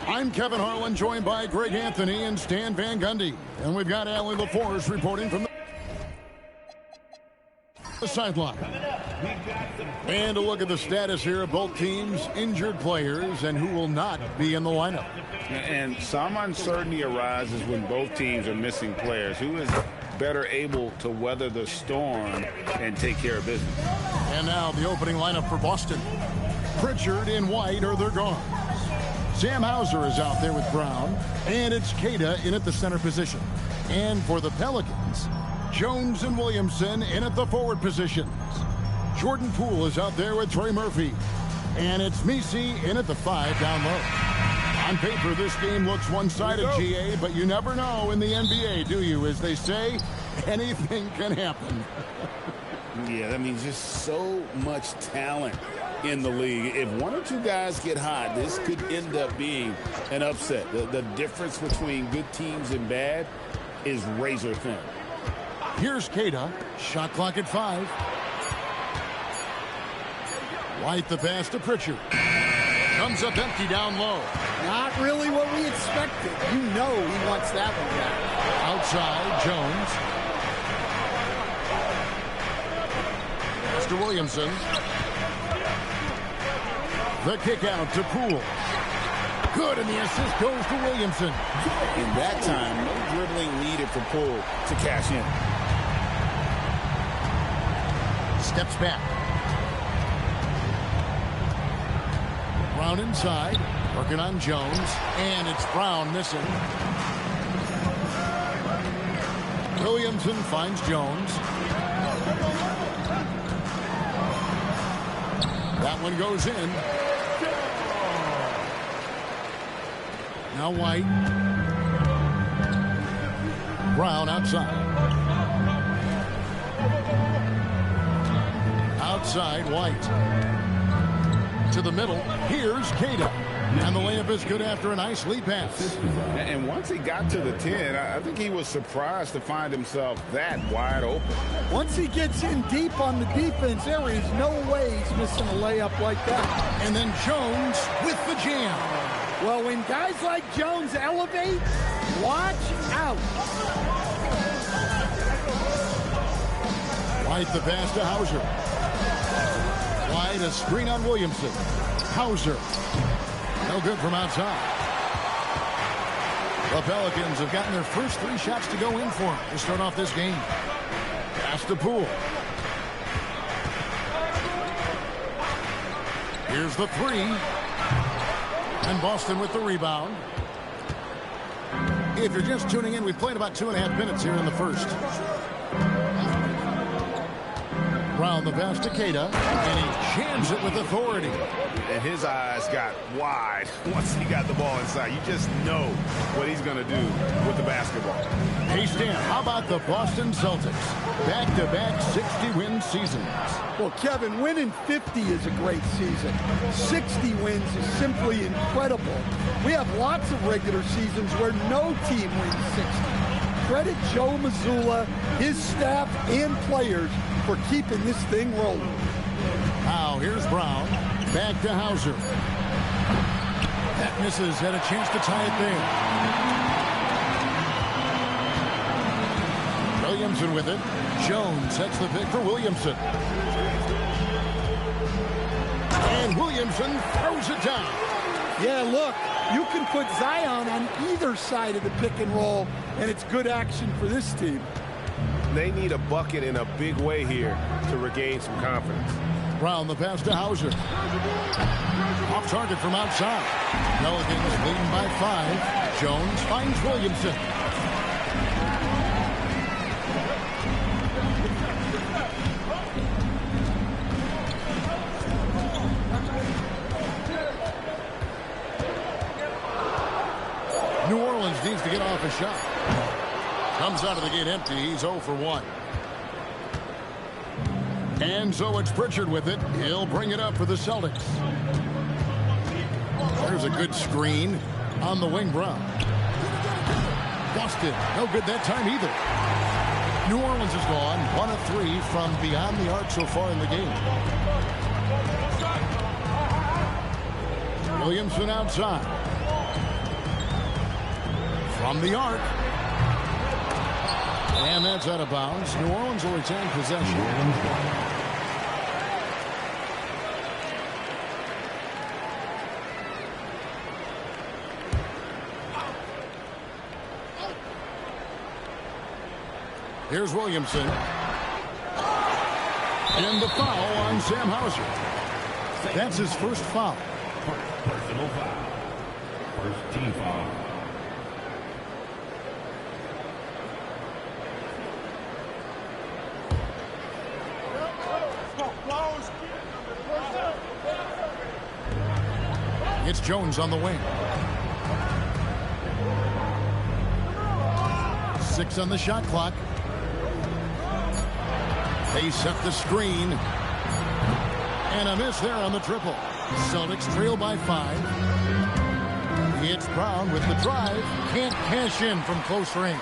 I'm Kevin Harlan, joined by Greg Anthony and Stan Van Gundy. And we've got Alan LaForce reporting from the sideline. And a look at the status here of both teams' injured players and who will not be in the lineup. And some uncertainty arises when both teams are missing players. Who is better able to weather the storm and take care of business? And now the opening lineup for Boston. Pritchard and White are their guards. Sam Hauser is out there with Brown, and it's Queta in at the center position. And for the Pelicans, Jones and Williamson in at the forward positions. Jordan Poole is out there with Trey Murphy, and it's Messi in at the 5 down low. On paper, this game looks one-sided, GA, but you never know in the NBA, do you? As they say, anything can happen. Yeah, that means just so much talent in the league. If one or two guys get hot, this could end up being an upset. The difference between good teams and bad is razor thin. Here's Queta. Shot clock at 5. White the pass to Pritchard. Comes up empty down low. Not really what we expected. You know he wants that one back. Outside, Jones. Mr. Williamson. The kick out to Poole. Good, and the assist goes to Williamson. In that time, no dribbling needed for Poole to cash in. Steps back. Brown inside, working on Jones, and it's Brown missing. Williamson finds Jones. That one goes in. Now White. Brown outside. Outside, White. To the middle. Here's Queta. And the layup is good after a nice lead pass. And once he got to the 10, I think he was surprised to find himself that wide open. Once he gets in deep on the defense, there is no way he's missing a layup like that. And then Jones with the jam. Well, when guys like Jones elevate, watch out. White the pass to Hauser. White a screen on Williamson. Hauser. No good from outside. The Pelicans have gotten their first 3 shots to go in for them to start off this game. Pass to Poole. Here's the 3. And Boston with the rebound. If you're just tuning in, we've played about 2.5 minutes here in the first. Brown the pass to Queta, and he jams it with authority. And his eyes got wide once he got the ball inside. You just know what he's going to do with the basketball. Hey, Stan, how about the Boston Celtics? Back-to-back 60-win seasons. Well, Kevin, winning 50 is a great season. 60 wins is simply incredible. We have lots of regular seasons where no team wins 60. Credit Joe Mazzulla, his staff, and players for keeping this thing rolling. Now, here's Brown. Back to Hauser. That misses. Had a chance to tie it there. Williamson with it. Jones sets the pick for Williamson. And Williamson throws it down. Yeah, look, you can put Zion on either side of the pick and roll, and it's good action for this team. They need a bucket in a big way here to regain some confidence. Brown the pass to Hauser. Off target from outside. Pelicans leading by 5. Jones finds Williamson. New Orleans needs to get off a shot. Comes out of the gate empty. He's 0 for 1. And so it's Pritchard with it. He'll bring it up for the Celtics. There's a good screen on the wing. Brown. Busted. No good that time either. New Orleans is gone 1 of 3 from beyond the arc so far in the game. Williamson outside. From the arc. And that's out of bounds. New Orleans will retain possession. Here's Williamson. And the foul on Sam Hauser. That's his first foul. Personal foul. First team foul. It's Jones on the wing. 6 on the shot clock. They set the screen. And a miss there on the triple. Celtics trail by 5. It's Brown with the drive. Can't cash in from close range.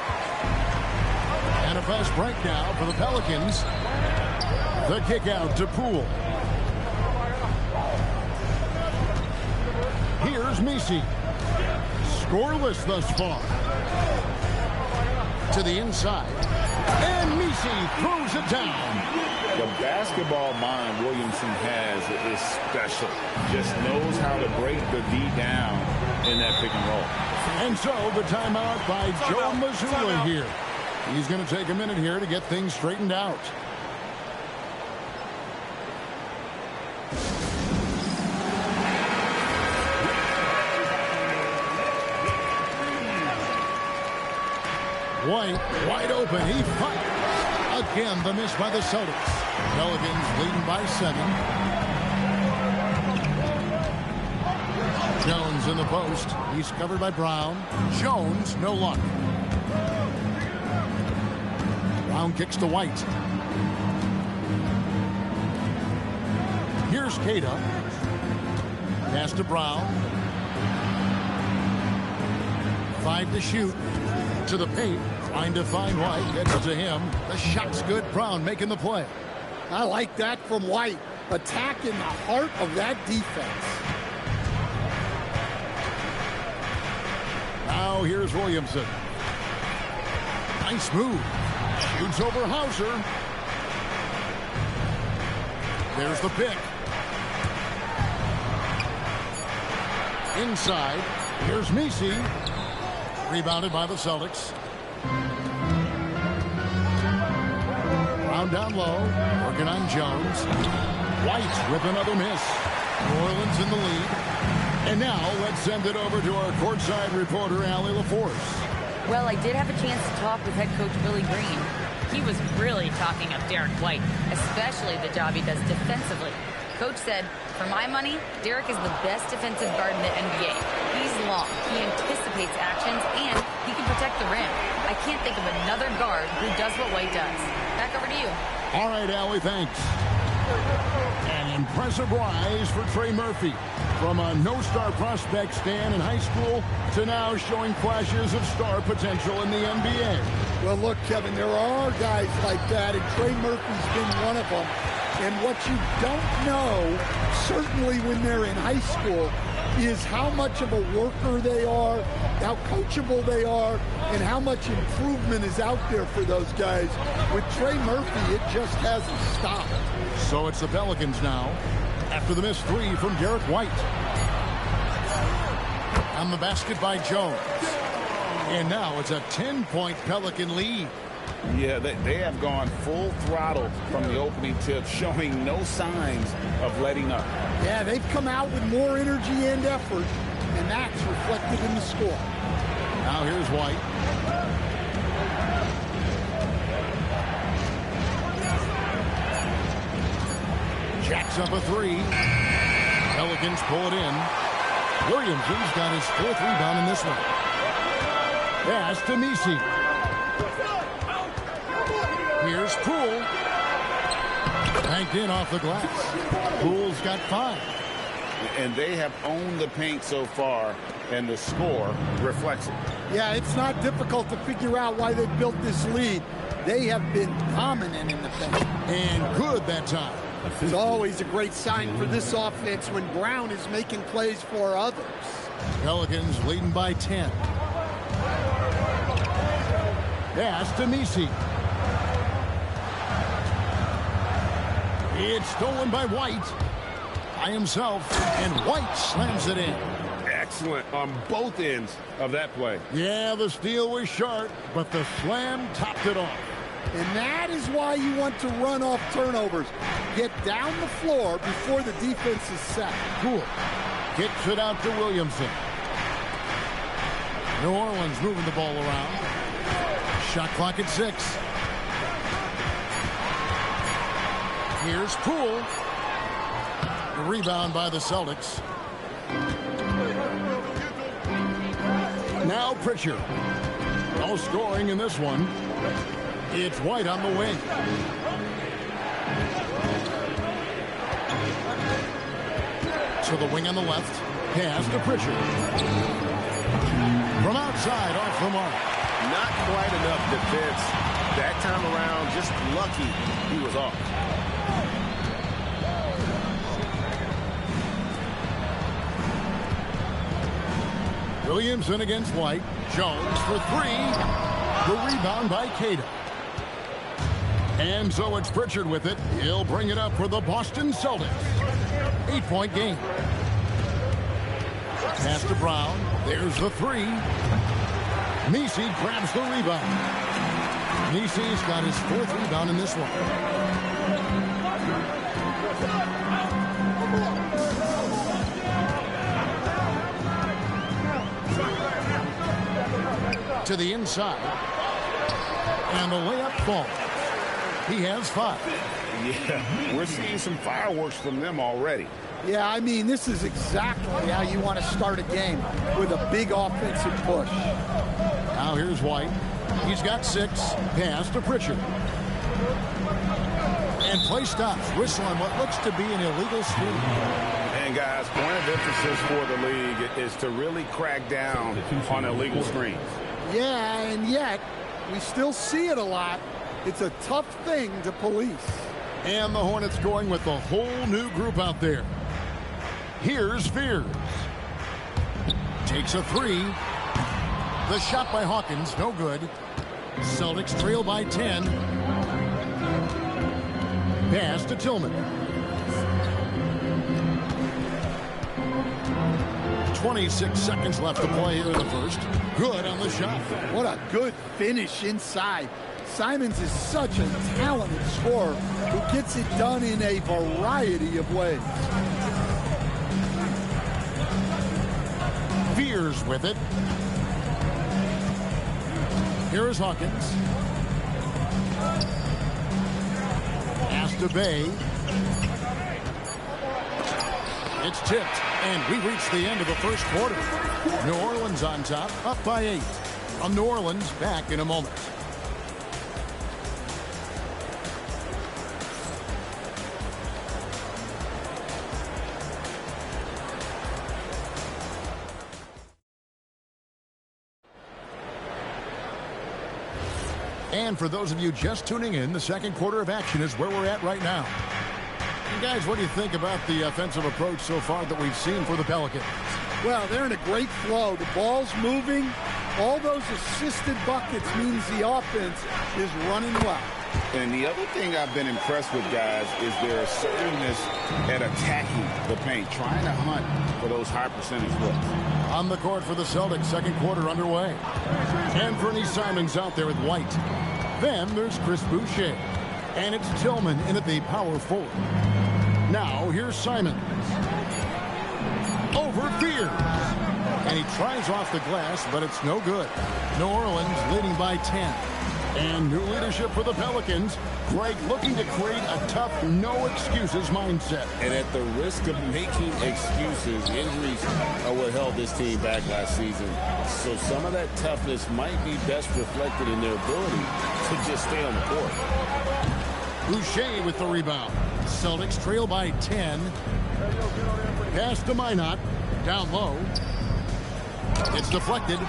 And a fast break now for the Pelicans. The kick out to Poole. Here's Messi. Scoreless thus far. To the inside. And Messi throws it down. The basketball mind Williamson has is special. Just knows how to break the D down in that pick and roll. And so the timeout by Joe Mazzulla here. He's going to take a minute here to get things straightened out. White, wide open. He fires. Again, the miss by the Celtics. Pelicans leading by 7. Jones in the post. He's covered by Brown. Jones, no luck. Brown kicks to White. Here's Keita. Pass to Brown. 5 to shoot. To the paint, trying to find White. Gets it to him. The shot's good. Brown making the play. I like that from White. Attacking the heart of that defense. Now here's Williamson. Nice move. Shoots over Hauser. There's the pick. Inside. Here's Messi. Rebounded by the Celtics. Brown down low. Working on Jones. White with another miss. New Orleans in the lead. And now let's send it over to our courtside reporter, Allie LaForce. Well, I did have a chance to talk with head coach Willie Green. He was really talking up Derek White, especially the job he does defensively. Coach said, for my money, Derek is the best defensive guard in the NBA. He's long, he anticipates actions, and he can protect the rim. I can't think of another guard who does what White does. Back over to you. All right, Allie, thanks. An impressive rise for Trey Murphy. From a no-star prospect stand in high school to now showing flashes of star potential in the NBA. Well, look, Kevin, there are guys like that, and Trey Murphy's been one of them. And what you don't know, certainly when they're in high school, is how much of a worker they are, how coachable they are, and how much improvement is out there for those guys. With Trey Murphy, it just hasn't stopped. So it's the Pelicans now, after the missed 3 from Derek White. On the basket by Jones. And now it's a 10-point Pelican lead. Yeah, they have gone full throttle from the opening tip, showing no signs of letting up. Yeah, they've come out with more energy and effort, and that's reflected in the score. Now here's White. Jacks up a 3. Pelicans pull it in. Williamson's got his 4th rebound in this one. Pass to Messi. Here's Poole. Banked in off the glass. Poole's got 5. And they have owned the paint so far, and the score reflects it. Yeah, it's not difficult to figure out why they built this lead. They have been dominant in the paint. And good that time. It's always a great sign for this offense when Brown is making plays for others. Pelicans leading by 10. Pass to Misi. It's stolen by White. By himself, and White slams it in. Excellent on both ends of that play. Yeah, the steal was sharp, but the slam topped it off. And that is why you want to run off turnovers. Get down the floor before the defense is set. Cool. Kicks it out to Williamson. New Orleans moving the ball around. Shot clock at 6. Here's Poole. The rebound by the Celtics. Now Pritchard. No scoring in this one. It's White on the wing. To the wing on the left. Pass to Pritchard. From outside, off the mark. Not quite enough defense. That time around, just lucky he was off. Williamson against White. Jones for 3. The rebound by Cato. And so it's Pritchard with it. He'll bring it up for the Boston Celtics. 8-point game. Pass to Brown. There's the 3. Misi grabs the rebound. Misi's got his 4th rebound in this one. To the inside. And the layup falls. He has 5. Yeah, we're seeing some fireworks from them already. Yeah, I mean, this is exactly how you want to start a game, with a big offensive push. Now here's White. He's got 6. Pass to Pritchard. And play stops. Whistle on what looks to be an illegal screen. And guys, point of emphasis for the league is to really crack down on illegal screens. Yeah, and yet, we still see it a lot. It's a tough thing to police. And the Hornets going with a whole new group out there. Here's Fears. Takes a 3. The shot by Hawkins, no good. Celtics trail by 10. Pass to Tillman. 26 seconds left to play here in the first. Good on the shot. What a good finish inside. Simons is such a talented scorer who gets it done in a variety of ways. Fears with it. Here is Hawkins. Pass to Bay. It's tipped, and we reach the end of the first quarter. New Orleans on top, up by 8. On New Orleans, back in a moment. And for those of you just tuning in, the second quarter of action is where we're at right now. And guys, what do you think about the offensive approach so far that we've seen for the Pelicans? Well, they're in a great flow. The ball's moving. All those assisted buckets means the offense is running well. And the other thing I've been impressed with, guys, is their assertiveness at attacking the paint, trying to hunt for those high percentage looks. On the court for the Celtics, second quarter underway. And Bernie Simons out there with White. Then there's Chris Boucher. And it's Tillman in at the power forward. Now here's Simons. Over Fears. And he tries off the glass, but it's no good. New Orleans leading by 10. And new leadership for the Pelicans. Greg looking to create a tough, no-excuses mindset. And at the risk of making excuses, injuries are what held this team back last season. So some of that toughness might be best reflected in their ability to just stay on the court. Boucher with the rebound. Celtics trail by 10. Pass to Minot. Down low. It's deflected.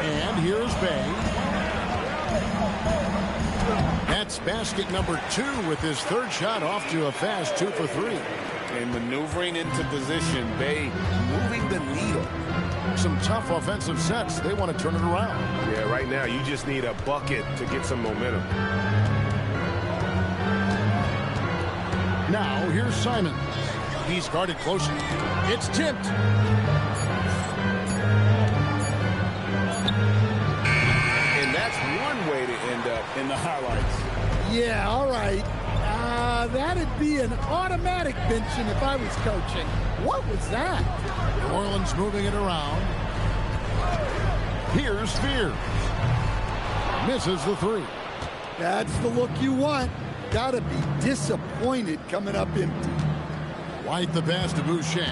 And here's Bay. That's basket number 2 with his third shot off to a fast 2 for 3. And maneuvering into position, Bay moving the needle. Some tough offensive sets. They want to turn it around. Yeah, right now you just need a bucket to get some momentum. Now, here's Simon. He's guarded closely. It's tipped. And that's one way to end up in the highlights. Yeah, all right. That'd be an automatic benching if I was coaching. What was that? New Orleans moving it around. Here's Spears. Misses the three. That's the look you want. Gotta be disappointed coming up empty. White the pass to Boucher.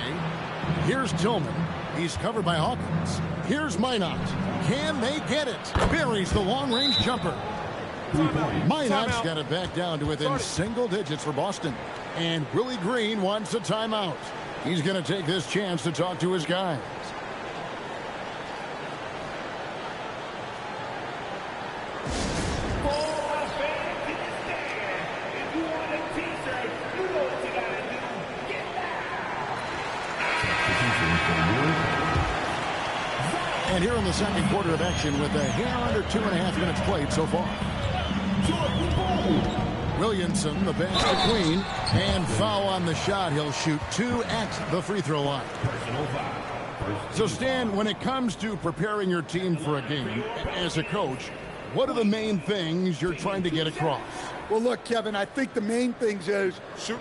Here's Tillman. He's covered by Hawkins. Here's Minot. Can they get it? Buries the long-range jumper. Minot's got it back down to within single digits for Boston. And Willie Green wants a timeout. He's going to take this chance to talk to his guys. And here in the second quarter of action with a hair under 2.5 minutes played so far. Williamson, the pass to Queen, and foul on the shot. He'll shoot 2 at the free throw line. So, Stan, when it comes to preparing your team for a game, as a coach, what are the main things you're trying to get across? Well, look, Kevin, I think the main things is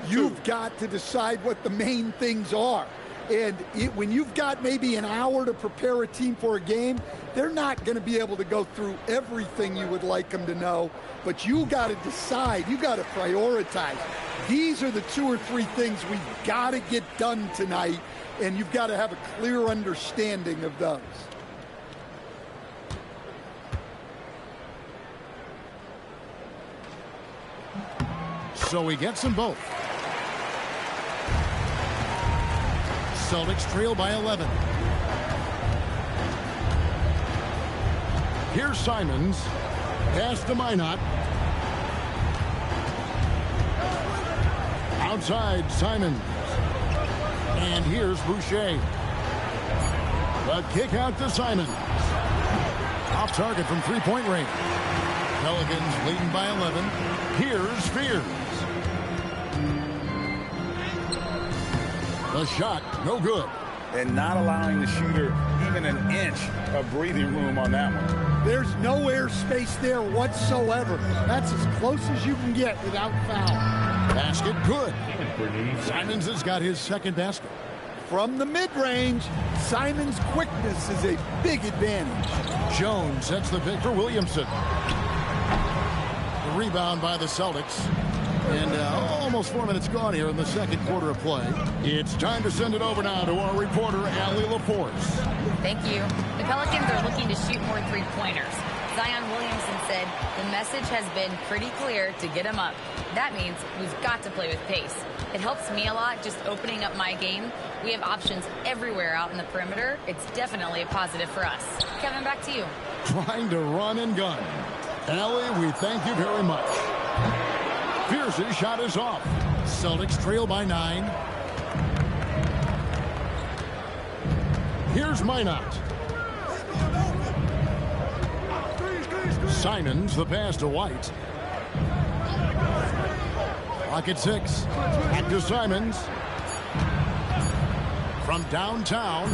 you've got to decide what the main things are. And when you've got maybe an hour to prepare a team for a game, they're not going to be able to go through everything you would like them to know. But you got to decide. You got to prioritize. These are the 2 or 3 things we've got to get done tonight, and you've got to have a clear understanding of those. So he gets them both. Celtics trail by 11. Here's Simons. Pass to Minot. Outside, Simons. And here's Boucher. The kick out to Simons. Off target from three-point range. Pelicans leading by 11. Here's Spears. The shot, no good. And not allowing the shooter even an inch of breathing room on that one. There's no air space there whatsoever. That's as close as you can get without foul. Basket, good. Simons has got his second basket. From the mid-range, Simons' quickness is a big advantage. Jones sets the pick for Williamson. The rebound by the Celtics. And almost 4 minutes gone here in the second quarter of play. It's time to send it over now to our reporter, Allie LaForce. Thank you. The Pelicans are looking to shoot more three-pointers. Zion Williamson said the message has been pretty clear to get him up. That means we've got to play with pace. It helps me a lot just opening up my game. We have options everywhere out in the perimeter. It's definitely a positive for us. Kevin, back to you. Trying to run and gun. Allie, we thank you very much. Pierce's shot is off. Celtics trail by 9. Here's Minot. Simons, the pass to White. Clock at 6. Back to Simons. From downtown.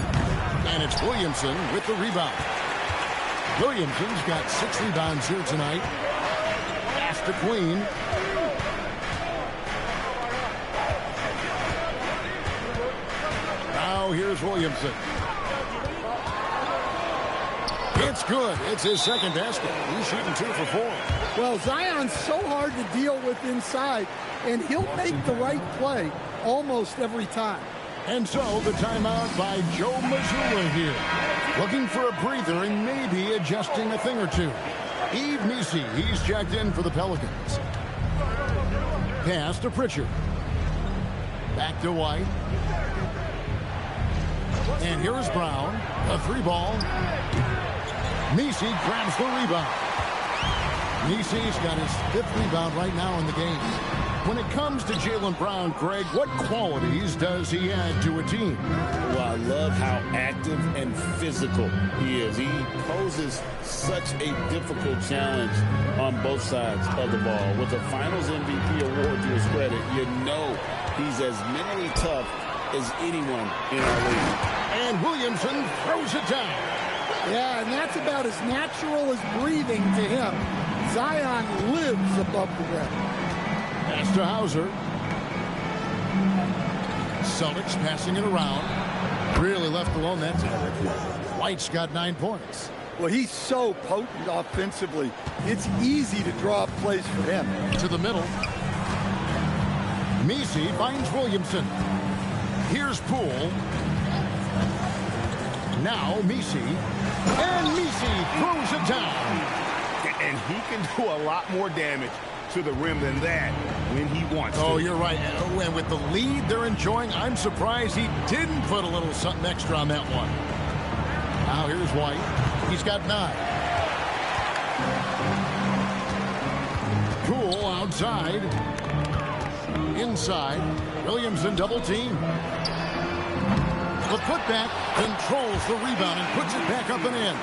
And it's Williamson with the rebound. Williamson's got 6 rebounds here tonight. Pass to Queen. Now here's Williamson. It's good. It's his second basket. He's shooting 2 for 4. Well, Zion's so hard to deal with inside, and he'll make the right play almost every time. And so the timeout by Joe Mazzulla here. Looking for a breather and maybe adjusting a thing or two. Yves Missi, he's checked in for the Pelicans. Pass to Pritchard. Back to White. And here is Brown. A 3-ball. Missi grabs the rebound. Missi's got his 5th rebound right now in the game. When it comes to Jaylen Brown, Greg, what qualities does he add to a team? Well, I love how active and physical he is. He poses such a difficult challenge on both sides of the ball. With the Finals MVP award to his credit, you know he's as mentally tough as anyone in our league. And Williamson throws it down. Yeah, and that's about as natural as breathing to him. Zion lives above the rim. Pass to Hauser. Celtics passing it around. Really left alone that time. White's got 9 points. Well, he's so potent offensively. It's easy to draw up plays for him. To the middle. Messi finds Williamson. Here's Poole. Now Messi. And Messi throws it down. And he can do a lot more damage to the rim than that when he wants to. Oh, you're right. And with the lead they're enjoying, I'm surprised he didn't put a little something extra on that one. Now here's White. He's got 9. Poole outside. Inside. Williamson double team. The putback controls the rebound and puts it back up and in.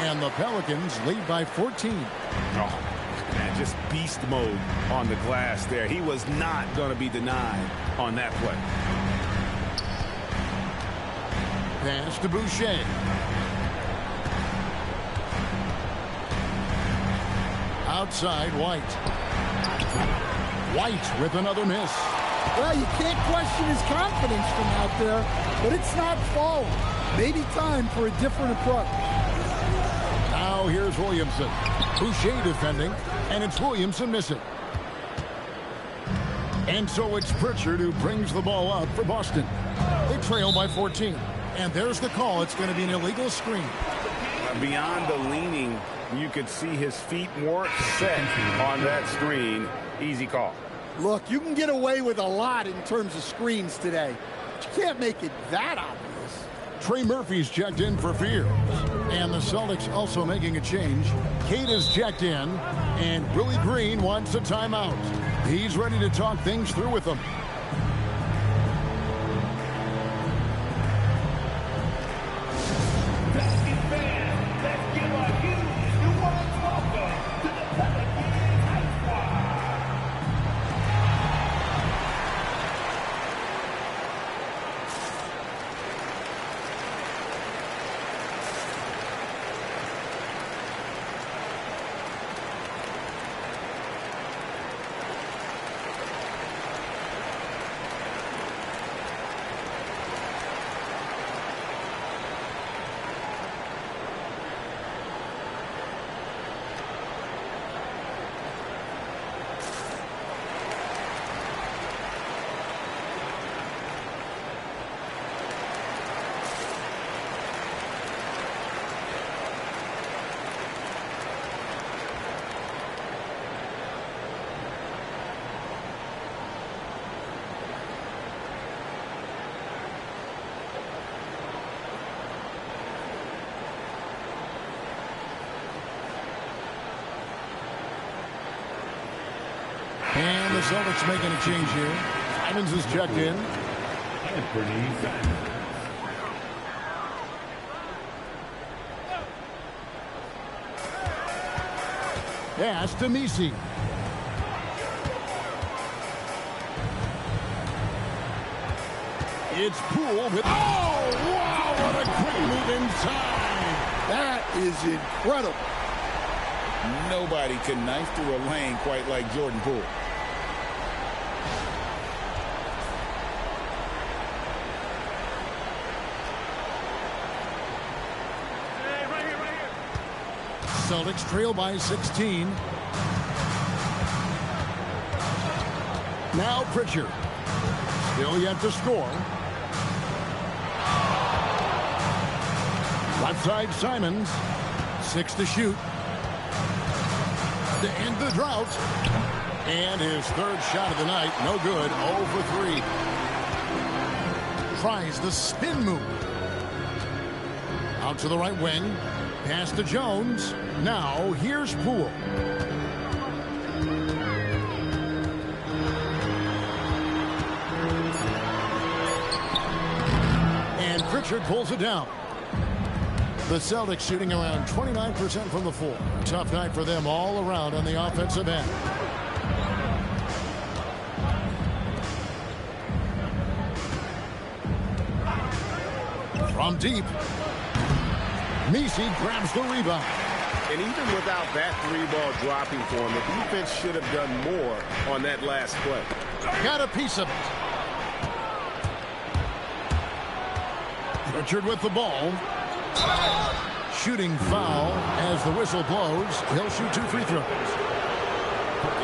And the Pelicans lead by 14. Oh, man, just beast mode on the glass there. He was not going to be denied on that play. Pass to Boucher. Outside, White. White with another miss. Well, you can't question his confidence from out there, but it's not falling. Maybe time for a different approach. Now here's Williamson. Boucher defending, and it's Williamson missing. And so it's Pritchard who brings the ball up for Boston. They trail by 14. And there's the call. It's going to be an illegal screen. Beyond the leaning, you could see his feet weren't set on that screen. Easy call. Look, you can get away with a lot in terms of screens today. But you can't make it that obvious. Trey Murphy's checked in for Fears. And the Celtics also making a change. Keita's checked in. And Willie Green wants a timeout. He's ready to talk things through with them. And the Celtics making a change here. Simons is checked in. Pass to Messi. It's Poole with... Oh, wow, what a quick move inside. That is incredible. Nobody can knife through a lane quite like Jordan Poole. Celtics trail by 16. Now Pritchard. Still yet to score. Left side Simons. 6 to shoot. To end the drought. And his third shot of the night. No good. 0 for 3. Tries the spin move. Out to the right wing. Pass to Jones. Now here's Poole. Pritchard pulls it down. The Celtics shooting around 29% from the floor. A tough night for them all around on the offensive end. From deep, Messi grabs the rebound. And even without that three-ball dropping for him, the defense should have done more on that last play. Got a piece of it. Pritchard with the ball. Shooting foul as the whistle blows. He'll shoot 2 free throws.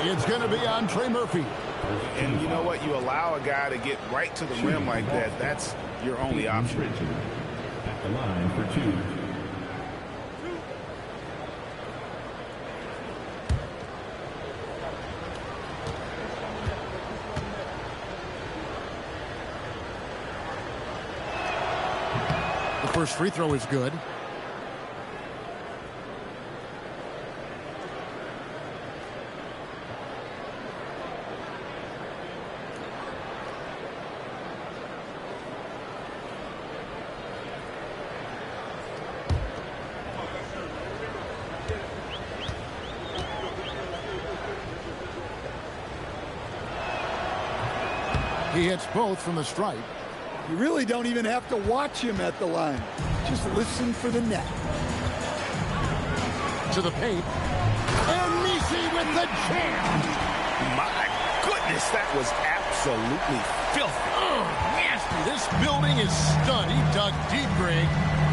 It's going to be on Trey Murphy. And you know what? You allow a guy to get right to the rim like that. That's your only option. At the line for 2. The first free throw is good. He hits both from the stripe. You really don't even have to watch him at the line. Just listen for the net. To the paint. And Messi with the jam. My goodness, that was absolutely filthy. Oh, nasty. This building is stunned. He dug deep, Greg,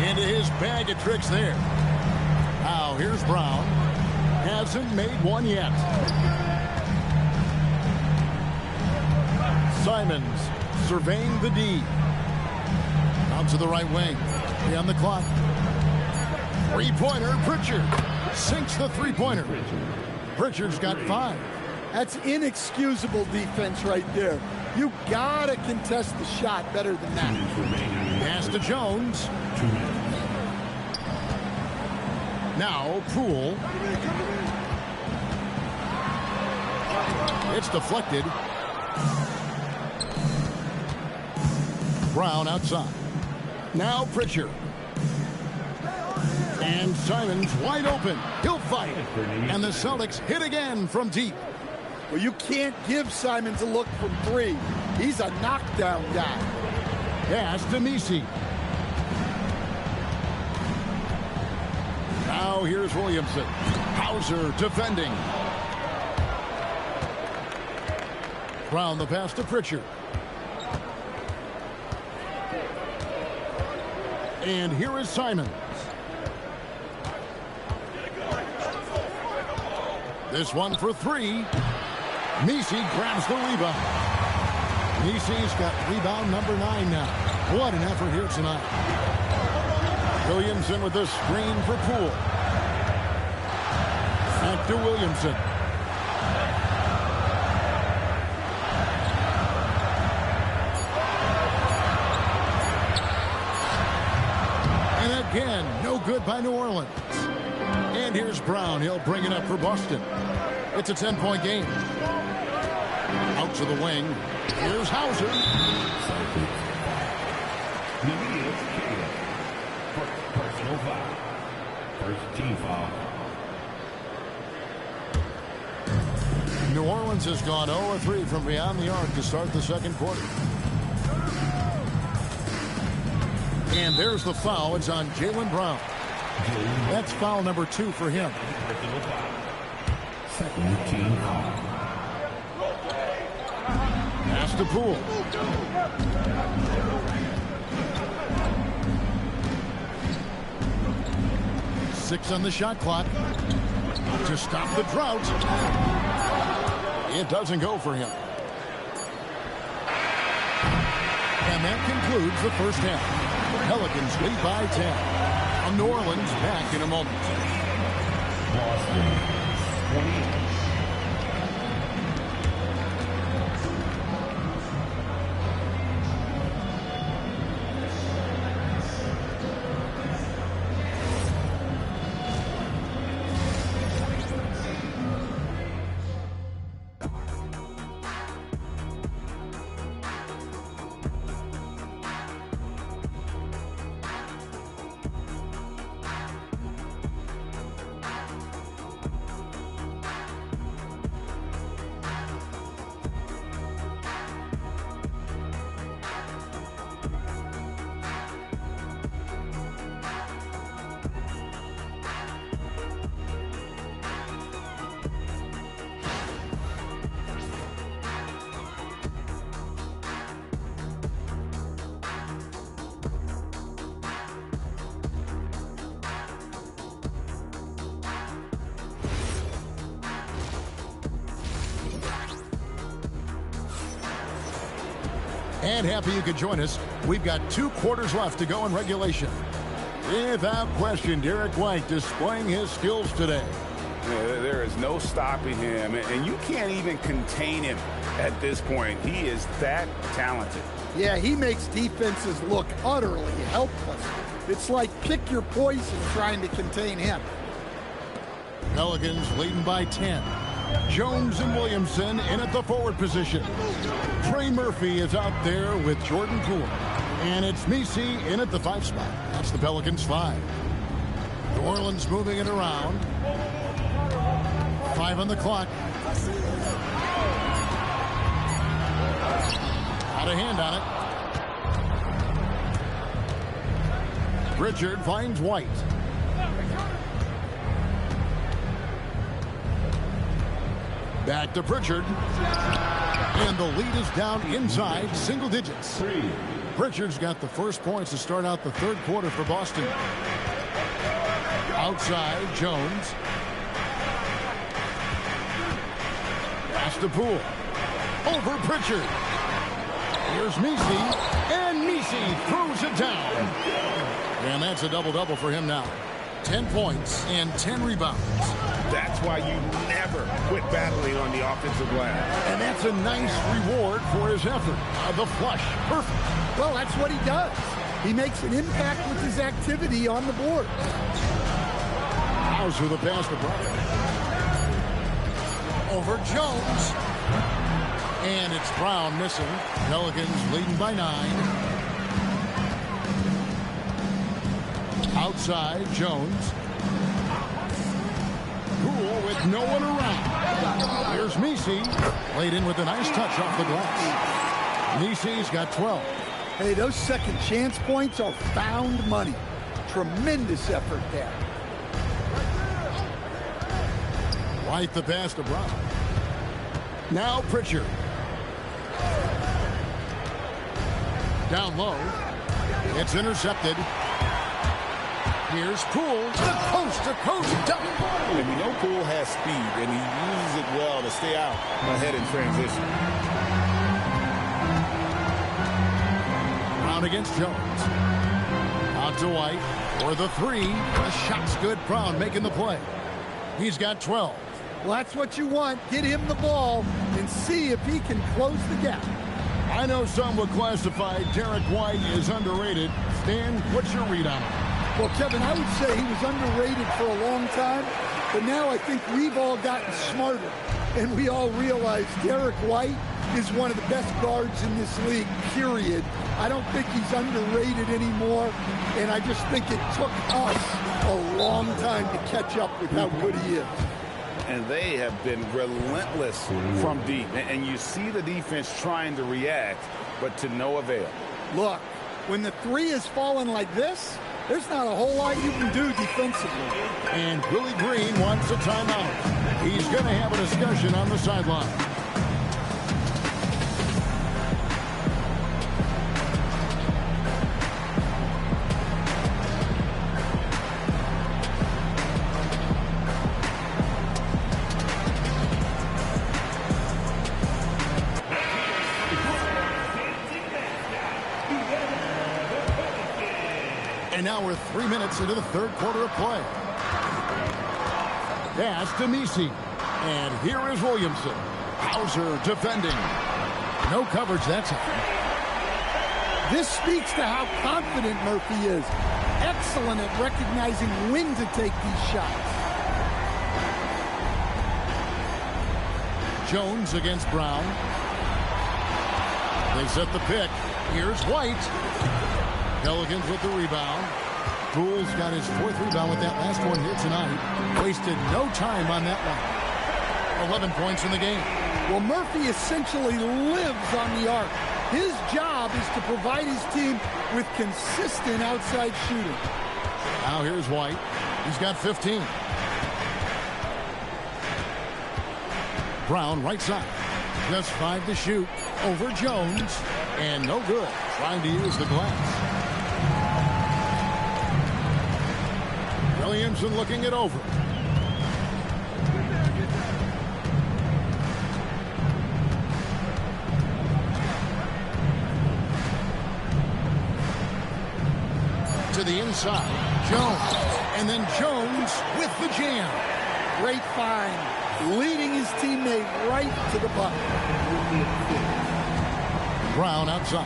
into his bag of tricks there. Now, here's Brown. Hasn't made one yet. Simons surveying the D. Out to the right wing. On the clock. Three-pointer, Pritchard. Sinks the three-pointer. Pritchard's got 5. That's inexcusable defense right there. You gotta contest the shot better than that. Pass to Jones. Now, Poole. It's deflected. Brown outside. Now Pritchard. And Simons wide open. He'll fight. And the Celtics hit again from deep. Well, you can't give Simons a look from 3. He's a knockdown guy. Pass to Messi. Now here's Williamson. Hauser defending. Brown the pass to Pritchard. And here is Simons. This one for 3. Messi grabs the rebound. Messi's got rebound number 9 now. What an effort here tonight. Williamson with the screen for Poole. Back to Williamson. Again, no good by New Orleans. And here's Brown. He'll bring it up for Boston. It's a 10-point game. Out to the wing. Here's Hauser. Personal foul. First team foul. New Orleans has gone 0-3 from beyond the arc to start the second quarter. And there's the foul. It's on Jaylen Brown. That's foul number 2 for him. Second team foul. Pass to Poole. Six on the shot clock. To stop the drought. It doesn't go for him. And that concludes the first half. Pelicans lead by 10. On New Orleans, back in a moment. Boston 28. And happy you could join us. We've got 2 quarters left to go in regulation. Without question, Derek White displaying his skills today. Yeah, there is no stopping him, and you can't even contain him at this point. He is that talented. Yeah, he makes defenses look utterly helpless. It's like pick your poison trying to contain him. Pelicans leading by 10. Jones and Williamson in at the forward position. Trey Murphy is out there with Jordan Poole. And it's Messi in at the 5 spot. That's the Pelicans 5. New Orleans moving it around. 5 on the clock. Out of hand on it. Pritchard finds White. Back to Pritchard. And the lead is down inside single digits. Pritchard's got the first points to start out the 3rd quarter for Boston. Outside, Jones. Pass to Poole. Over Pritchard. Here's Messi. And Messi throws it down. And that's a double-double for him now. 10 points and 10 rebounds. That's why you never quit battling on the offensive glass. And that's a nice reward for his effort. The flush. Perfect. Well, that's what he does. He makes an impact with his activity on the board. Hauser the pass to Brown. Over Jones. And it's Brown missing. Pelicans leading by 9. Outside, Jones. Poole with no one around. Here's Messi. Laid in with a nice touch off the glass. Messi's got 12. Hey, those second chance points are found money. Tremendous effort there. White the pass to Brown. Now Pritchard. Down low. It's intercepted. Here's Poole. The coast-to-coast dunk. And we know Poole has speed, and he uses it well to stay out ahead in transition. Brown against Jones. Out to White for the 3. The shot's good. Brown making the play. He's got 12. Well, that's what you want. Get him the ball and see if he can close the gap. I know some would classify Derek White as underrated. Stan, what's your read on him? Well, Kevin, I would say he was underrated for a long time, but now I think we've all gotten smarter, and we all realize Derek White is one of the best guards in this league, period. I don't think he's underrated anymore, and I just think it took us a long time to catch up with how good he is. And they have been relentless from deep. And you see the defense trying to react, but to no avail. Look, when the 3 is falling like this, there's not a whole lot you can do defensively. And Willie Green wants a timeout. He's going to have a discussion on the sideline. And now we're 3 minutes into the 3rd quarter of play. Pass to Messi. And here is Williamson. Hauser defending. No coverage that time. This speaks to how confident Murphy is. Excellent at recognizing when to take these shots. Jones against Brown. They set the pick. Here's White. Pelicans with the rebound. Poole's got his 4th rebound with that last one here tonight. Wasted no time on that one. 11 points in the game. Well, Murphy essentially lives on the arc. His job is to provide his team with consistent outside shooting. Now here's White. He's got 15. Brown right side. Just 5 to shoot. Over Jones. And no good. Trying to use the glass. Williamson looking it over. to the inside. Jones. And then Jones with the jam. Great find. Leading his teammate right to the bucket. Brown outside.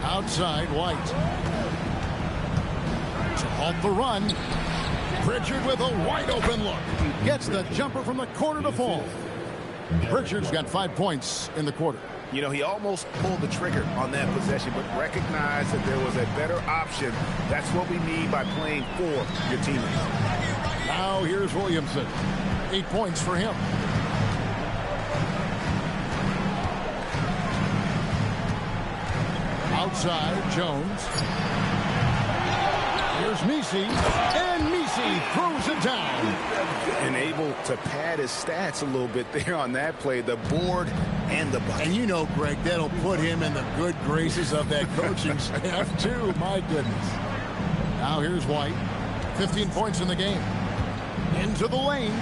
Outside, White. To halt the run. Pritchard with a wide open look. Gets the jumper from the corner to fall. Pritchard's got 5 points in the quarter. You know, he almost pulled the trigger on that possession, but recognized that there was a better option. That's what we need by playing for your teammates. Now here's Williamson. 8 points for him. Outside, Jones. Here's Messi, and Messi throws it down. And able to pad his stats a little bit there on that play, the board and the bucket. And you know, Greg, that'll put him in the good graces of that coaching staff, too. My goodness. Now here's White. 15 points in the game. Into the lane.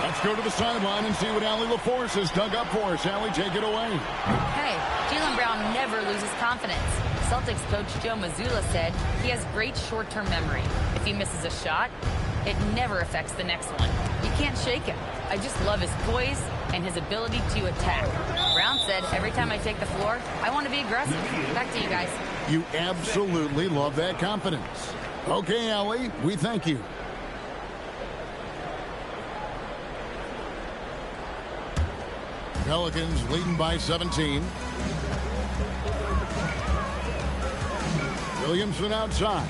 Let's go to the sideline and see what Allie LaForce has dug up for us. Allie, take it away. Hey, Jaylen Brown never loses confidence. Celtics coach Joe Mazzulla said he has great short-term memory. If he misses a shot, it never affects the next one. You can't shake him. I just love his poise and his ability to attack. Brown said, every time I take the floor, I want to be aggressive. Back to you guys. You absolutely love that confidence. Okay, Allie, we thank you. Pelicans leading by 17. Williamson outside.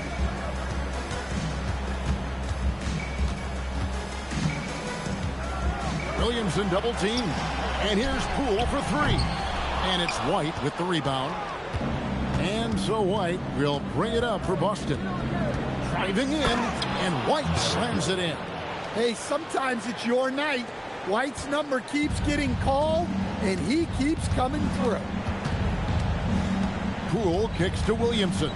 Williamson double team. And here's Poole for three. And it's White with the rebound. And so White will bring it up for Boston. Driving in, and White slams it in. Hey, sometimes it's your night. White's number keeps getting called, and he keeps coming through. Poole kicks to Williamson.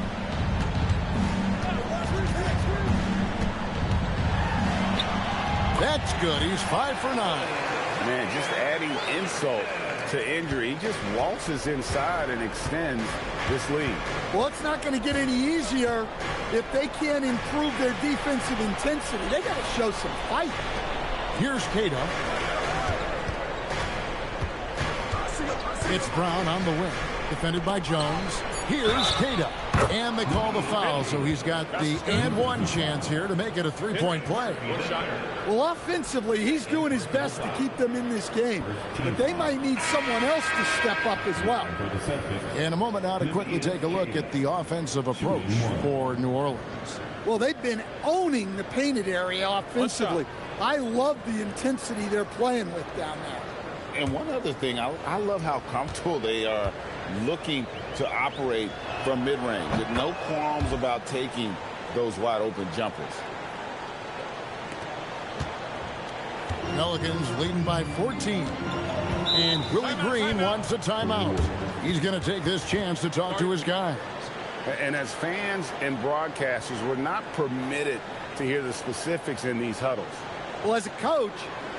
That's good. He's 5 for 9. Man, just adding insult to injury. He just waltzes inside and extends this lead. Well, it's not going to get any easier if they can't improve their defensive intensity. They got to show some fight. Here's Cada. It's Brown on the wing. Defended by Jones. Here's Cada. And they call the foul, so he's got the and one chance here to make it a three-point play. Well, offensively, he's doing his best to keep them in this game. But they might need someone else to step up as well. In a moment now to quickly take a look at the offensive approach for New Orleans. Well, they've been owning the painted area offensively. I love the intensity they're playing with down there. And one other thing, I love how comfortable they are looking to operate from mid-range with no qualms about taking those wide-open jumpers. Pelicans leading by 14. And Willie Green wants a timeout. He's going to take this chance to talk to his guys. And as fans and broadcasters, we're not permitted to hear the specifics in these huddles. Well, as a coach,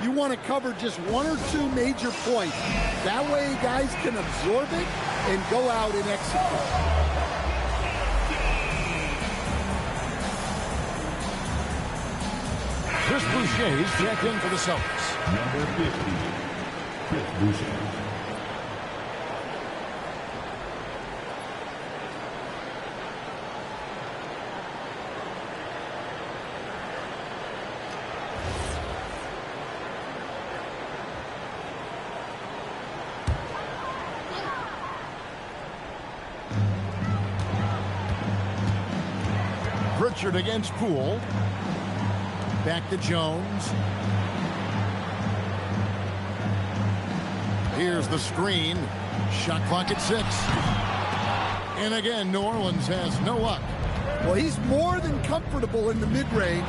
you want to cover just one or two major points. That way guys can absorb it and go out and execute. Chris Boucher's checked in for the Celtics. Number 50, Chris Boucher. Pritchard against Poole. Back to Jones. Here's the screen. Shot clock at 6. And again, New Orleans has no luck. Well, he's more than comfortable in the mid-range,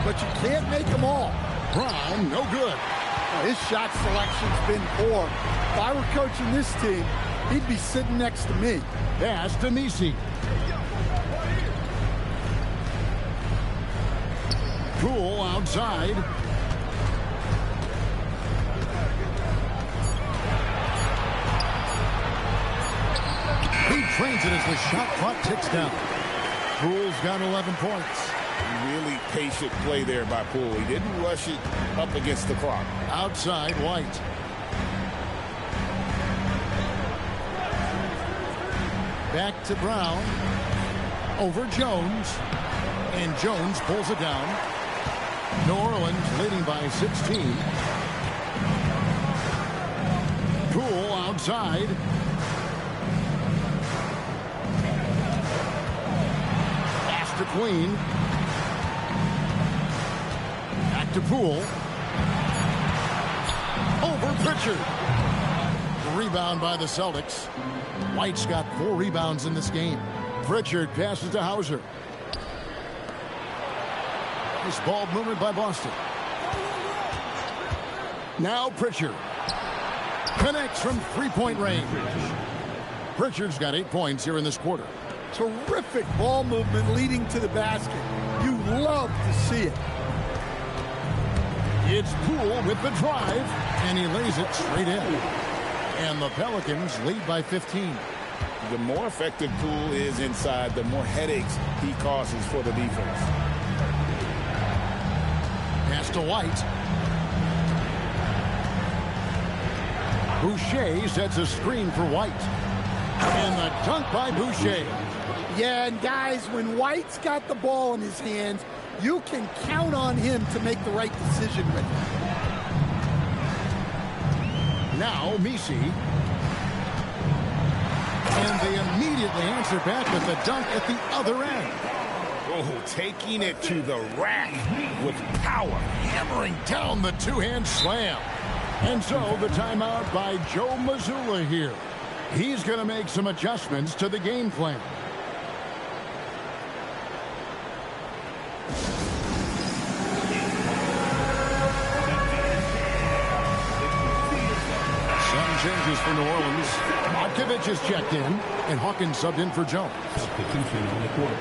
but you can't make them all. Brown, no good. Well, his shot selection's been poor. If I were coaching this team, he'd be sitting next to me. Pass to Messi. Poole outside. Trains it as the shot clock ticks down. Poole's got 11 points. Really patient play there by Poole. He didn't rush it up against the clock. Outside, White. Back to Brown. Over Jones. And Jones pulls it down. New Orleans leading by 16. Poole outside. Pass to Queen. Back to Poole. Over Pritchard. Rebound by the Celtics. White's got 4 rebounds in this game. Pritchard passes to Hauser. Nice ball movement by Boston. Now Pritchard. Connects from three-point range. Pritchard's got 8 points here in this quarter. Terrific ball movement leading to the basket. You love to see it. It's Poole with the drive, and he lays it straight in. And the Pelicans lead by 15. The more effective Poole is inside, the more headaches he causes for the defense. Pass to White. Boucher sets a screen for White. And the dunk by Boucher. Yeah, and guys, when White's got the ball in his hands, you can count on him to make the right decision with it. Now Messi. And they immediately answer back with the dunk at the other end. Oh, taking it to the rack with power. Hammering down the two-hand slam. And so the timeout by Joe Mazzulla here. He's going to make some adjustments to the game plan. Some changes for New Orleans. Markovich is checked in, and Hawkins subbed in for Jones. Substitution on the court.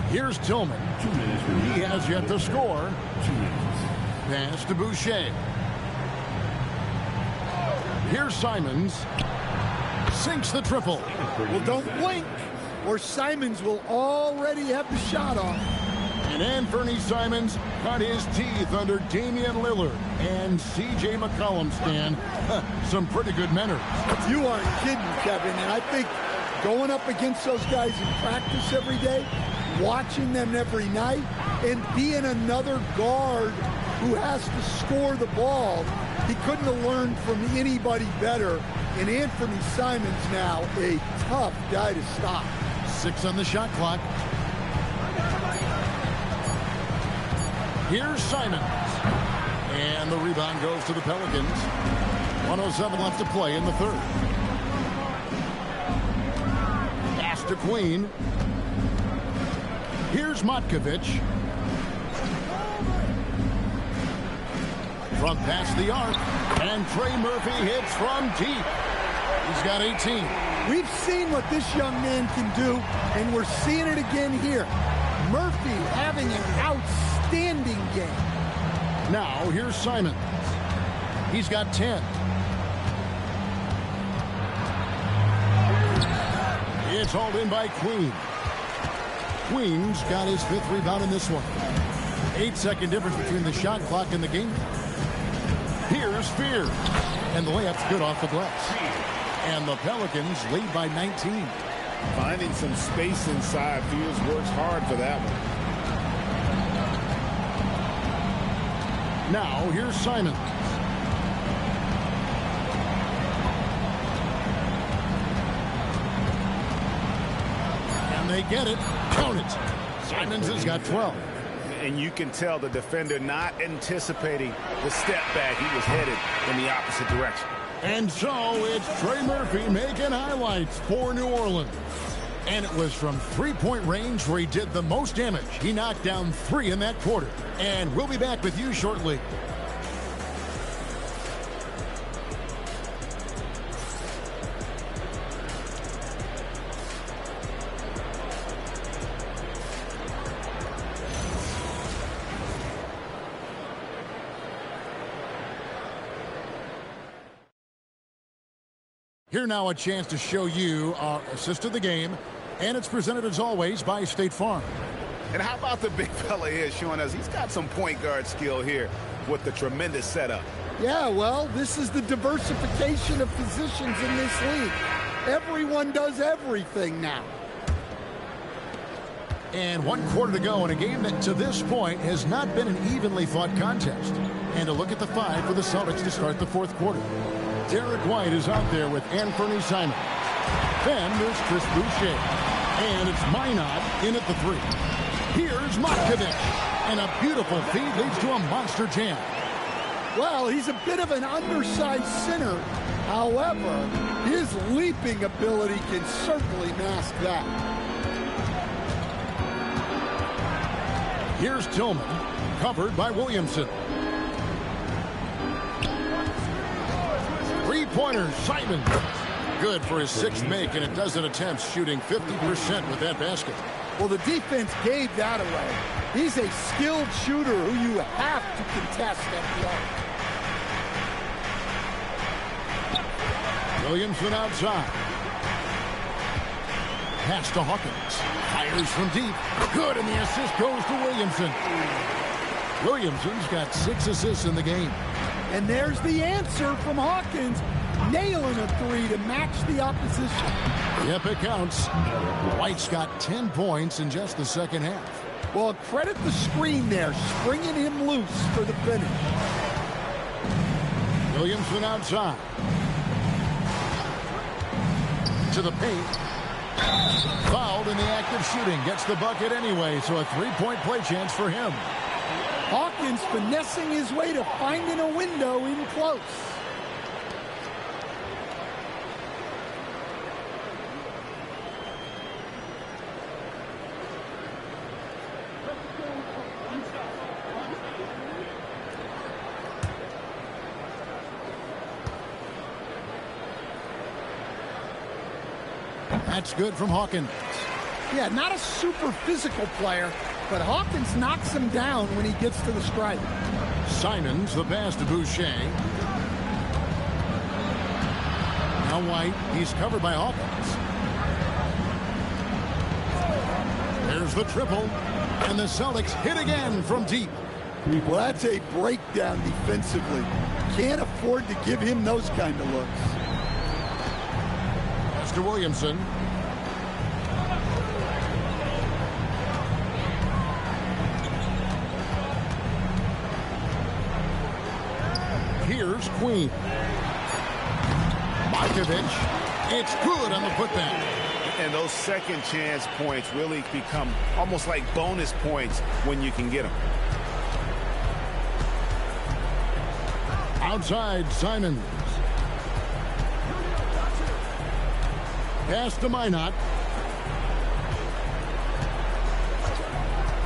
Here's Tillman. 2 minutes remaining. He has yet to score. 2 minutes. Pass to Boucher. Here's Simons. Sinks the triple. Well, don't blink, or Simons will already have the shot off. And Anthony Simons cut his teeth under Damian Lillard and C.J. McCollum, Stan. Some pretty good manners. You aren't kidding, Kevin, and I think going up against those guys in practice every day, watching them every night, and being another guard who has to score the ball, he couldn't have learned from anybody better. And Anthony Simons now a tough guy to stop. 6 on the shot clock. Here's Simons. And the rebound goes to the Pelicans. 1:07 left to play in the third. Pass to Queen. Here's Matkovich. From past the arc. And Trey Murphy hits from deep. He's got 18. We've seen what this young man can do, and we're seeing it again here. Murphy having an outstanding game. Now, here's Simons. He's got 10. It's hauled in by Queen. Queen's got his 5th rebound in this one. 8-second difference between the shot clock and the game. Here's Fear. And the layup's good off the glass. And the Pelicans lead by 19. Finding some space inside. Fears works hard for that one. Now, here's Simons. And they get it. Count it. Simons has got 12. And you can tell the defender not anticipating the step back. He was headed in the opposite direction. And so it's Trey Murphy making highlights for New Orleans. And it was from three-point range where he did the most damage. He knocked down 3 in that quarter. And we'll be back with you shortly. Here now a chance to show you our assist of the game, and it's presented as always by State Farm. And how about the big fella here showing us he's got some point guard skill here with the tremendous setup. Yeah, well, this is the diversification of positions in this league. Everyone does everything now. And 1 quarter to go in a game that to this point has not been an evenly fought contest. And a look at the 5 for the Celtics to start the 4th quarter. Derek White is out there with Anthony Simons. Then there's Chris Boucher. And it's Minot in at the 3. Here's Markovic. And a beautiful feed leads to a monster jam. Well, he's a bit of an undersized center. However, his leaping ability can certainly mask that. Here's Tillman, covered by Williamson. Three-pointers, Simon. Good for his 6th make, and a dozen attempts, shooting 50% with that basket. Well, the defense gave that away. He's a skilled shooter who you have to contest at the arc. Williamson outside. Pass to Hawkins. Fires from deep. Good, and the assist goes to Williamson. Williamson's got 6 assists in the game. And there's the answer from Hawkins. Nailing a 3 to match the opposition. Yep, it counts. White's got 10 points in just the second half. Well, credit the screen there, springing him loose for the finish. Williamson outside. To the paint. Fouled in the act of shooting. Gets the bucket anyway, so a 3-point play chance for him. Hawkins finessing his way to finding a window in close. That's good from Hawkins. Yeah, not a super physical player, but Hawkins knocks him down when he gets to the stripe. Simons, the pass to Boucher. Now White, he's covered by Hawkins. There's the triple, and the Celtics hit again from deep. Well, that's a breakdown defensively. Can't afford to give him those kind of looks. Mr. Williamson. Here's Queen. Markovic. It's good on the putback. And those second chance points really become almost like bonus points when you can get them. Outside, Simons. Pass to Minot.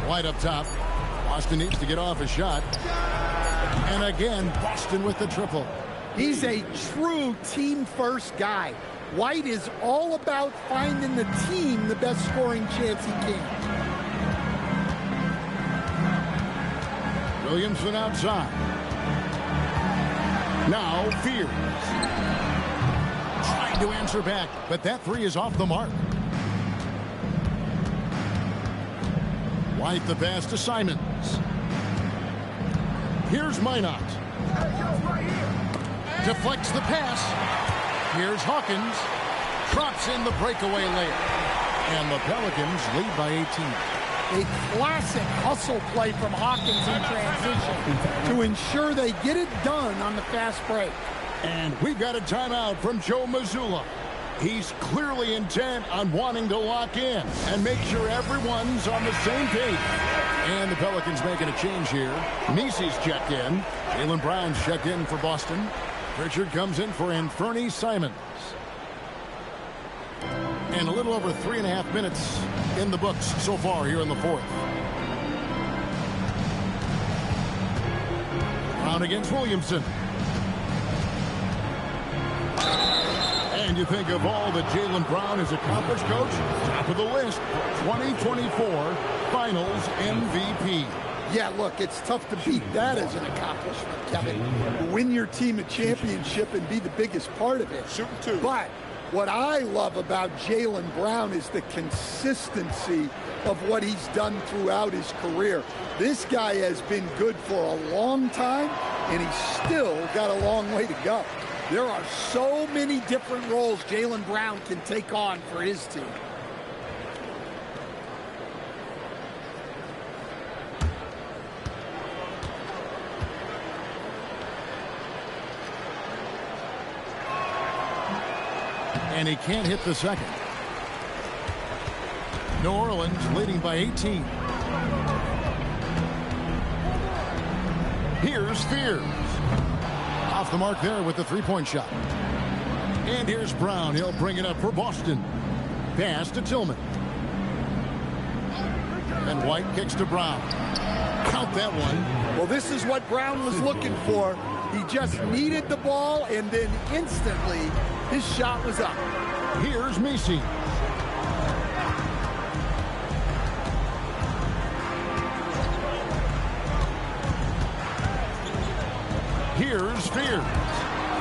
White up top. Boston needs to get off a shot. And again, Boston with the triple. He's a true team-first guy. White is all about finding the team the best scoring chance he can. Williamson outside. Now Fears. Trying to answer back, but that 3 is off the mark. White the pass to Simons. Here's Minot. Deflects the pass. Here's Hawkins. Drops in the breakaway layup. And the Pelicans lead by 18. A classic hustle play from Hawkins in transition to ensure they get it done on the fast break. And we've got a timeout from Joe Mazzulla. He's clearly intent on wanting to lock in and make sure everyone's on the same page. And the Pelicans making a change here. Nisi's checked in. Jaylen Brown's checked in for Boston. Pritchard comes in for Anthony Simons. And a little over 3.5 minutes in the books so far here in the 4th. Brown against Williamson. And you think of all that Jaylen Brown has accomplished, Coach? Top of the list, 2024 Finals MVP. Yeah, look, it's tough to beat that as an accomplishment, Kevin. Win your team a championship and be the biggest part of it. Shoot two. But what I love about Jaylen Brown is the consistency of what he's done throughout his career. This guy has been good for a long time, and he's still got a long way to go. There are so many different roles Jaylen Brown can take on for his team. And he can't hit the second. New Orleans leading by 18. Here's Fears. Off the mark there with the three-point shot. And here's Brown. He'll bring it up for Boston. Pass to Tillman. And White kicks to Brown. Count that one. Well, this is what Brown was looking for. He just needed the ball, and then instantly his shot was up. Here's Messi. Here's Fears.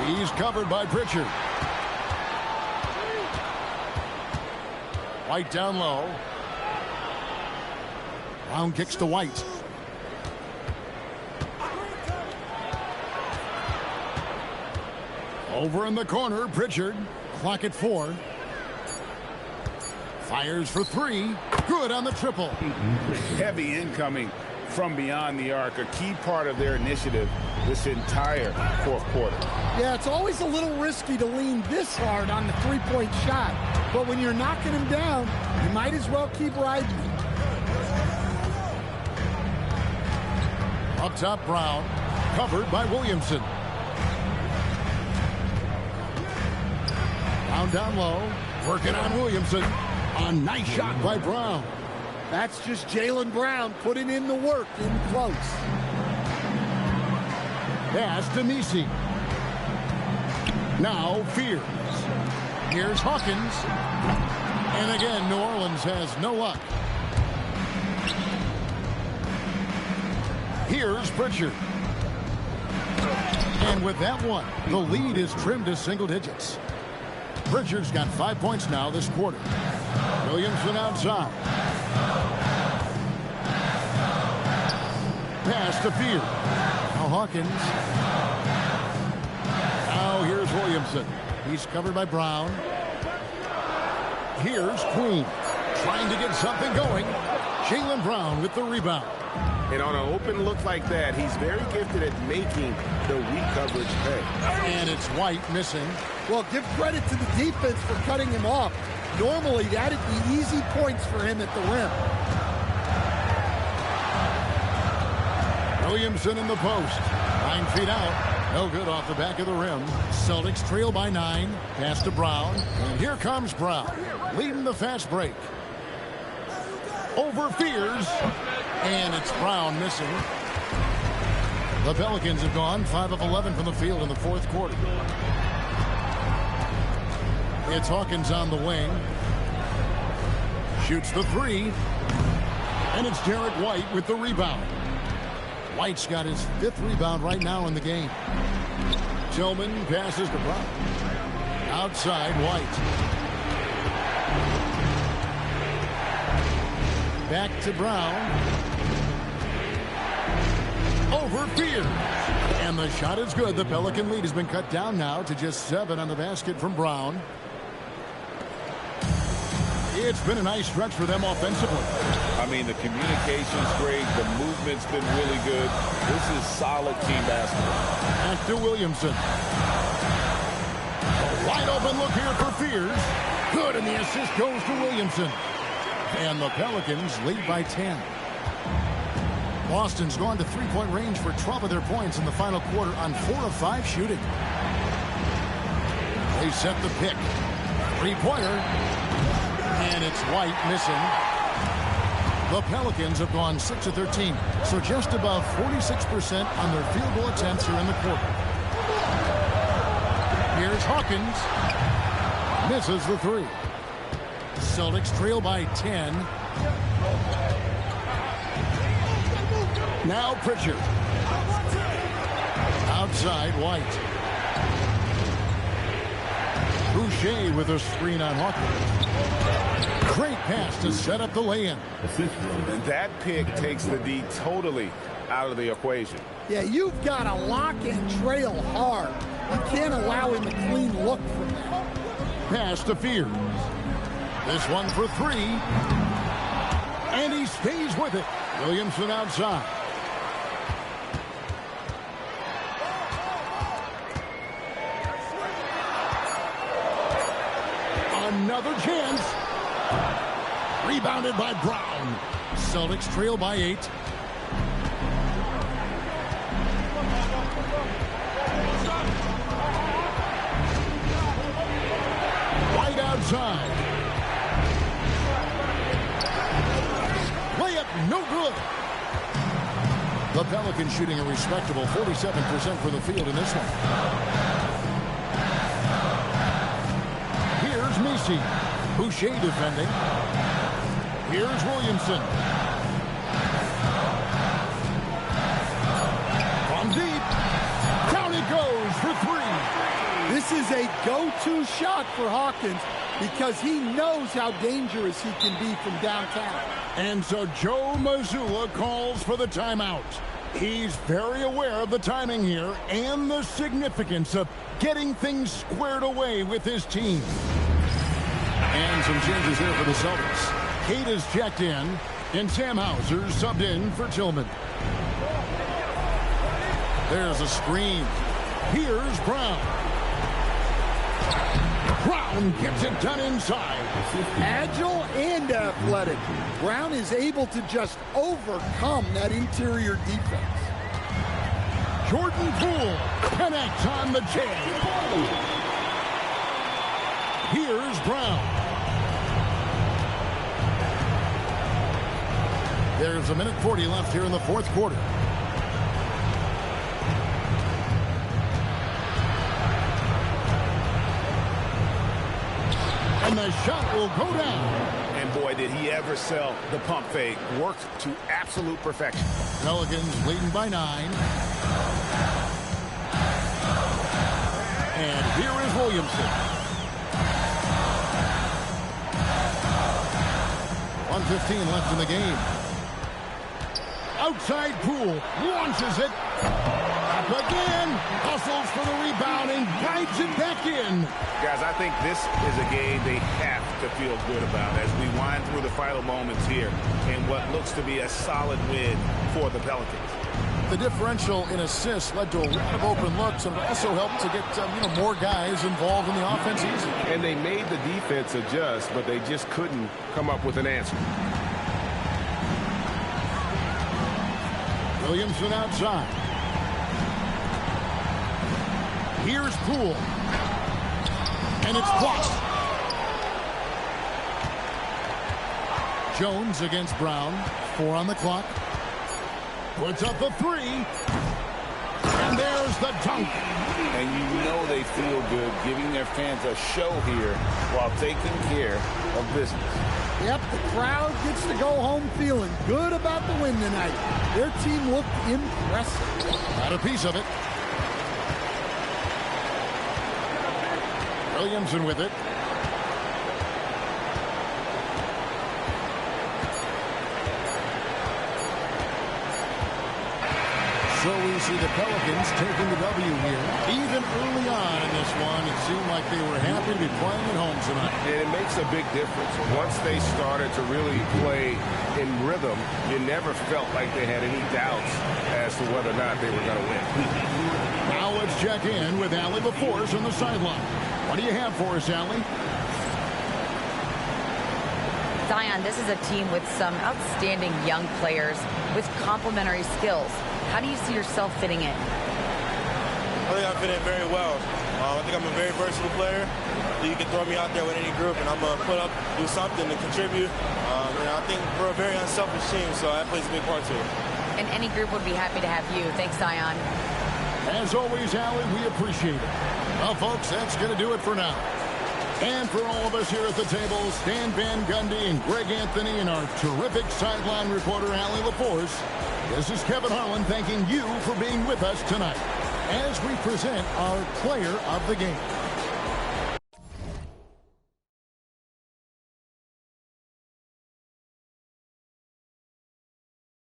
He's covered by Pritchard. White down low. Brown kicks to White. Over in the corner, Pritchard. Clock at 4. Fires for 3. Good on the triple. Heavy incoming from beyond the arc. A key part of their initiative this entire fourth quarter. Yeah, it's always a little risky to lean this hard on the three-point shot. But when you're knocking him down, you might as well keep riding him. Up top, Brown. Covered by Williamson. Brown down low. Working on Williamson. A nice shot by Brown. That's just Jaylen Brown putting in the work in close. Pass to Messi. Now Fears. Here's Hawkins. And again, New Orleans has no luck. Here's Pritchard. And with that one, the lead is trimmed to single digits. Pritchard's got 5 points now this quarter. Williamson outside. Pass to Fears. Now Hawkins. Now here's Williamson. He's covered by Brown. Here's Queen. Trying to get something going. Jaylen Brown with the rebound. And on an open look like that, he's very gifted at making the weak coverage pay. And it's White missing. Well, give credit to the defense for cutting him off. Normally, that'd be easy points for him at the rim. Williamson in the post. 9 feet out. No good off the back of the rim. Celtics trail by 9. Pass to Brown. And here comes Brown. Leading the fast break. Over Fears. And it's Brown missing. The Pelicans have gone 5 of 11 from the field in the fourth quarter. It's Hawkins on the wing. Shoots the 3. And it's Derek White with the rebound. White's got his 5th rebound right now in the game. Tillman passes to Brown. Outside, White. Back to Brown. Over Fears. And the shot is good. The Pelican lead has been cut down now to just 7 on the basket from Brown. It's been a nice stretch for them offensively. I mean, the communication's great. The movement's been really good. This is solid team basketball. Back to Williamson. A wide open look here for Fears. Good, and the assist goes to Williamson. And the Pelicans lead by 10. Boston's gone to three-point range for 12 of their points in the final quarter on 4 of 5 shooting. They set the pick. Three-pointer. And it's White missing. The Pelicans have gone 6 of 13, so just above 46% on their field goal attempts here in the quarter. Here's Hawkins. Misses the 3. Celtics trail by 10. Now Pritchard. Outside White. Boucher with a screen on Hawkins. Great pass to set up the lay-in. And that pick takes the D totally out of the equation. Yeah, you've got to lock and trail hard. You can't allow him a clean look from that. Pass to Fears. This one for three. And he stays with it. Williamson outside. Another chance. Rebounded by Brown. Celtics trail by 8. White outside. Layup no good. The Pelicans shooting a respectable 47% from the field in this one. Messi. Boucher defending. Here's Williamson. From deep. Down it goes for 3. This is a go-to shot for Hawkins because he knows how dangerous he can be from downtown. And so Joe Mazzulla calls for the timeout. He's very aware of the timing here and the significance of getting things squared away with his team. And some changes there for the Celtics. Kate is checked in, and Sam Hauser subbed in for Tillman. There's a screen. Here's Brown. Brown gets it done inside. Agile and athletic. Brown is able to just overcome that interior defense. Jordan Poole connects on the J. Here's Brown. There's 1:40 left here in the fourth quarter. And the shot will go down. And boy, did he ever sell the pump fake. Worked to absolute perfection. Pelicans leading by 9. And here is Williamson. 1:15 left in the game. Outside Poole launches it. Up again. Hustles for the rebound and guides it back in. Guys, I think this is a game they have to feel good about as we wind through the final moments here in what looks to be a solid win for the Pelicans. The differential in assists led to a lot of open looks and also helped to get more guys involved in the offense easy. And they made the defense adjust, but they just couldn't come up with an answer. Williamson outside. Here's Poole. And it's blocked. Jones against Brown. 4 on the clock. Puts up the 3. And there's the dunk. And you know they feel good giving their fans a show here while taking care of business. Yep, the crowd gets to go home feeling good about the win tonight. Their team looked impressive. Got a piece of it. Williamson with it. So we see the Pelicans taking the W here. Even early on in this one, it seemed like they were happy to be playing at home tonight. And it makes a big difference. Once they started to really play in rhythm, you never felt like they had any doubts as to whether or not they were going to win. Now let's check in with Allie LaForce on the sideline. What do you have for us, Allie? Zion, this is a team with some outstanding young players with complementary skills. How do you see yourself fitting in? I think I fit in very well. I think I'm a very versatile player. You can throw me out there with any group, and I'm going to put up, do something to contribute. And I think we're a very unselfish team, so that plays a big part to it. And any group would be happy to have you. Thanks, Zion. As always, Allie, we appreciate it. Well, folks, that's going to do it for now. And for all of us here at the table, Stan Van Gundy and Greg Anthony and our terrific sideline reporter, Allie LaForce, this is Kevin Harlan thanking you for being with us tonight as we present our player of the game.